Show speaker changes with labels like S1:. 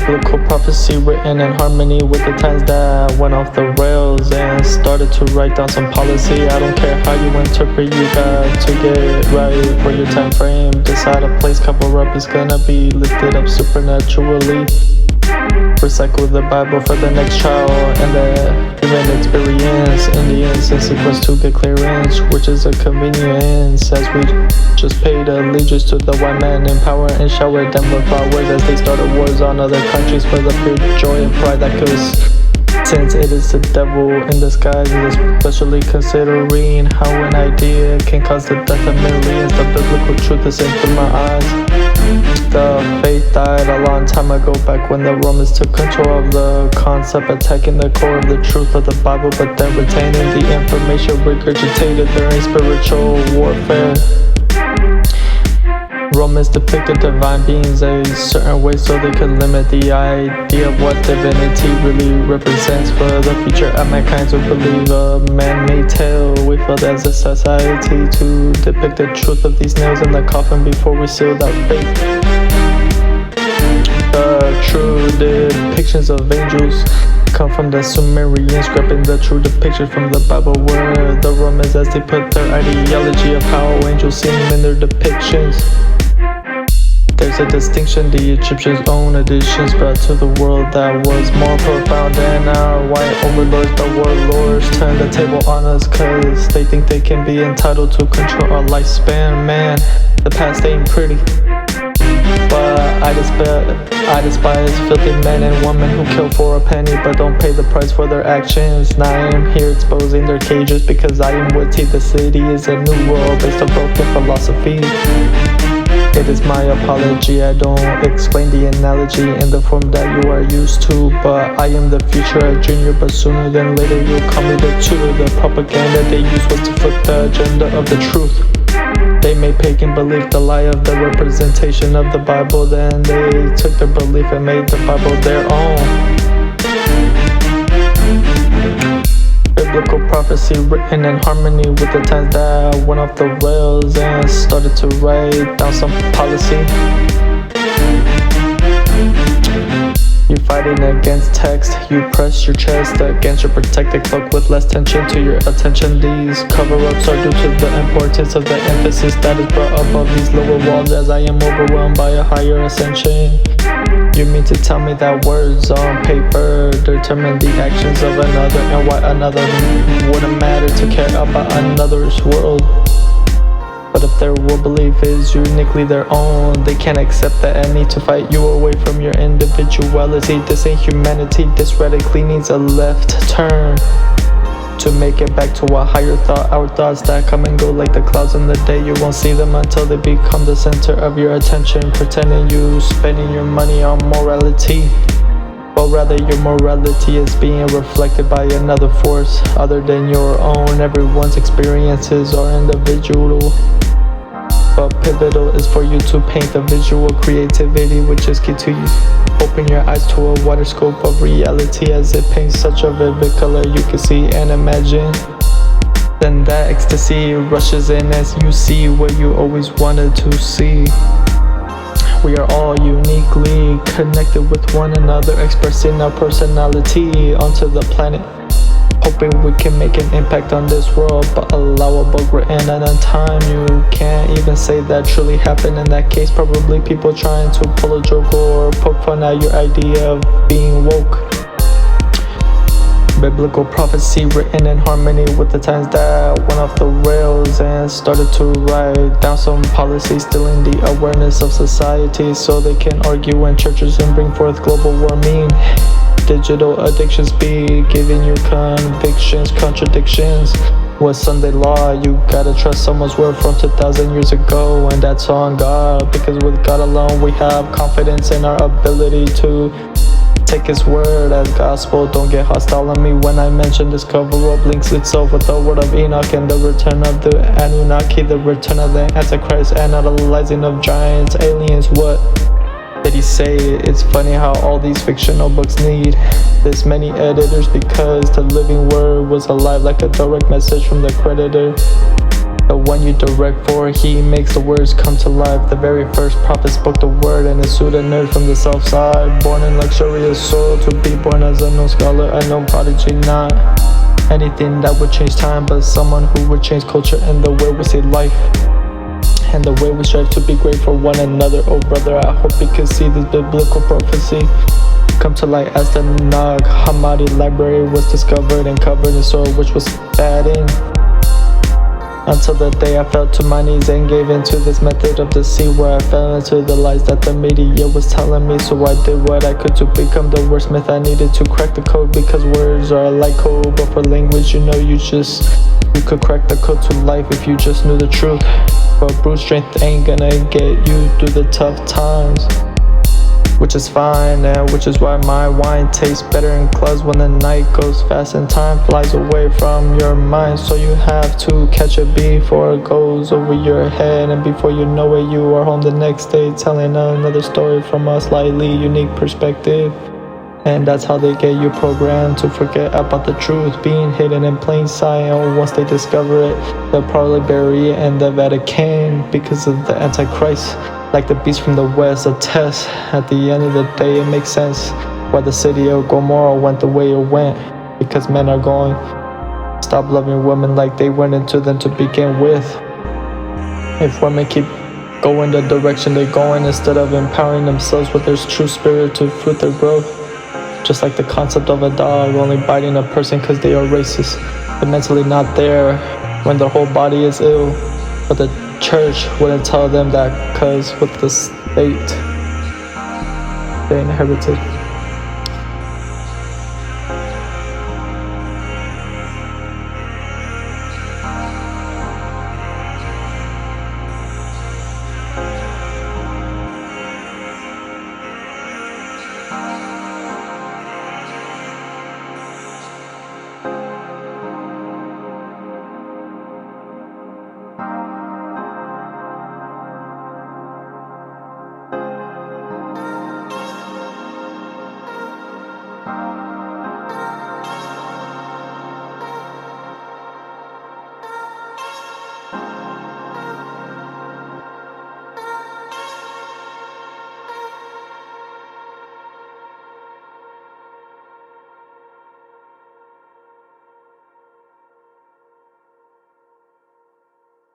S1: Biblical prophecy written in harmony with the times that went off the rails and started to write down some policy. I don't care how you interpret, you got to get it right for your time frame. Decide a place, cover up is gonna be lifted up supernaturally. Recycle the Bible for the next child and the human experience. In the end, sequence to get clearance, which is a convenience, as we just paid allegiance to the white man in power and showered them with flowers as they started wars on other countries for the pure joy and pride that goes. Since it is the devil in disguise, especially considering how an idea can cause the death of millions. The biblical truth is in through my eyes. The faith died a long time ago, back when the Romans took control of the concept, attacking the core of the truth of the Bible, but then retaining the information regurgitated during spiritual warfare. Romans depicted divine beings a certain way so they could limit the idea of what divinity really represents for the future of mankind to believe a man-made tale. We failed as a society to depict the truth of these nails in the coffin before we sealed our fate. The true depictions of angels come from the Sumerians, scrapping the true depiction from the Bible, where the Romans, as they put their ideology of how angels seem in their depictions. There's a distinction the Egyptians' own additions brought to the world that was more profound than our white overlords. The warlords turn the table on us cause they think they can be entitled to control our lifespan. Man, the past ain't pretty, but I despise filthy men and women who kill for a penny but don't pay the price for their actions. Now I am here exposing their cages because I am witty. The city is a new world based on broken philosophy. It is my apology, I don't explain the analogy in the form that you are used to, but I am the future, a junior, but sooner than later you'll call me the tutor. The propaganda they used was to flip the agenda of the truth. They made pagan belief the lie of the representation of the Bible, then they took their belief and made the Bible their own. Biblical prophecy written in harmony with the times that went off the rails and started to write down some policy. You're fighting against text, you press your chest against your protected cloak with less tension to your attention. These cover-ups are due to the importance of the emphasis that is brought above these lower walls as I am overwhelmed by a higher ascension. You mean to tell me that words on paper determine the actions of another, and why another wouldn't matter to care about another's world? But if their world belief is uniquely their own, they can't accept that I need to fight you away from your individuality. This ain't humanity, this radically needs a left turn to make it back to a higher thought. Our thoughts that come and go like the clouds in the day. You won't see them until they become the center of your attention, pretending you spending your money on morality, but rather your morality is being reflected by another force other than your own. Everyone's experiences are individual, but pivotal is for you to paint the visual creativity, which is key to you. Open your eyes to a wider scope of reality as it paints such a vivid color you can see and imagine. Then that ecstasy rushes in as you see what you always wanted to see. We are all uniquely connected with one another, expressing our personality onto the planet, hoping we can make an impact on this world, but allow a bug written at a time. You can't even say that truly happened in that case. Probably people trying to pull a joke or poke fun at your idea of being woke. Biblical prophecy written in harmony with the times that went off the rails and started to write down some policy, stealing the awareness of society so they can argue in churches and bring forth global warming. Digital addictions be giving you convictions, contradictions. With Sunday law, you gotta trust someone's word from 2,000 years ago, and that's on God, because with God alone we have confidence in our ability to take His word as gospel. Don't get hostile on me when I mention this cover-up links itself with the word of Enoch and the return of the Anunnaki, the return of the Antichrist, and analyzing of giants, aliens. What did he say? It's funny how all these fictional books need this many editors, because the living word was alive like a direct message from the creditor. The one you direct for, he makes the words come to life. The very first prophet spoke the word, and is suited nerd from the south side. Born in luxurious soil, to be born as a known scholar, a known prodigy, not anything that would change time, but someone who would change culture and the way we see life, and the way we strive to be great for one another. Oh brother, I hope you can see this biblical prophecy come to light as the Nag Hammadi library was discovered and covered in soil which was fatting. Until the day I fell to my knees and gave into this method of deceit, where I fell into the lies that the media was telling me. So I did what I could to become the wordsmith I needed to crack the code, because words are like code, but for language, you could crack the code to life if you just knew the truth. But brute strength ain't gonna get you through the tough times, which is fine, and which is why my wine tastes better in clubs when the night goes fast and time flies away from your mind. So you have to catch it before it goes over your head, and before you know it, you are home the next day telling another story from a slightly unique perspective. And that's how they get you programmed to forget about the truth being hidden in plain sight. And once they discover it, they'll probably bury it in the Vatican because of the Antichrist. Like the beast from the west, a test. At the end of the day, it makes sense why the city of Gomorrah went the way it went, because men are going stop loving women like they went into them to begin with. If women keep going the direction they're going, instead of empowering themselves with their true spirit to fruit their growth, just like the concept of a dog only biting a person because they are racist, but mentally not there when their whole body is ill. But the church wouldn't tell them that, because with the state they inherited.